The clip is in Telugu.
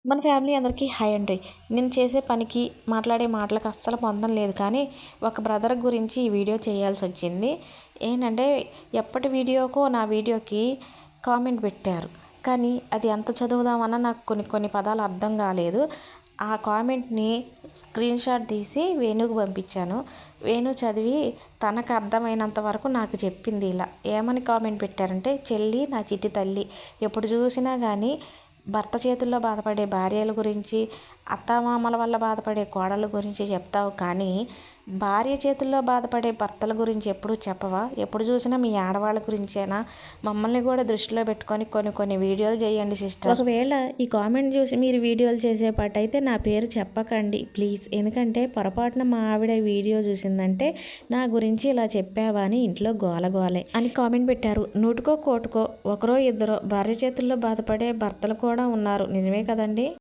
మన ఫ్యామిలీ అందరికీ హాయ్ అండి. నేను చేసే పనికి, మాట్లాడే మాటలకు అస్సలు పొందం లేదు. కానీ ఒక బ్రదర్ గురించి ఈ వీడియో చేయాల్సొచ్చింది. ఏంటంటే ఎప్పటి వీడియోకో నా వీడియోకి కామెంట్ పెట్టారు. కానీ అది ఎంత చదువుదామన్నా నాకు కొన్ని కొన్ని పదాలు అర్థం కాలేదు. ఆ కామెంట్‌ని స్క్రీన్‌షాట్ తీసి వేణుకి పంపించాను. వేణు చదివి తనకు అర్థమైనంత వరకు నాకు చెప్పింది ఇలా. ఏమని కామెంట్ పెట్టారంటే, "చెల్లి నా చిట్టి తల్లి, ఎప్పుడు చూసినా కానీ భర్త చేతుల్లో బాధపడే భార్యల గురించి, అత్తామామల వల్ల బాధపడే కోడళ్ళ గురించి చెప్తావు కానీ భార్య చేతుల్లో బాధపడే భర్తల గురించి ఎప్పుడూ చెప్పవా? ఎప్పుడు చూసినా మీ ఆడవాళ్ళ గురించేనా? మమ్మల్ని కూడా దృష్టిలో పెట్టుకొని కొన్ని కొన్ని వీడియోలు చేయండి సిస్టర్. ఒకవేళ ఈ కామెంట్ చూసి మీరు వీడియోలు చేసేపాటైతే నా పేరు చెప్పకండి ప్లీజ్. ఎందుకంటే పొరపాటున మా ఆవిడ వీడియో చూసిందంటే నా గురించి ఇలా చెప్పావా అని ఇంట్లో గోలగోలే" అని కామెంట్ పెట్టారు. నూటికో కోటుకో ఒకరో ఇద్దరో భార్య చేతుల్లో బాధపడే భర్తలు కూడా ఉన్నారు. నిజమే కదండి.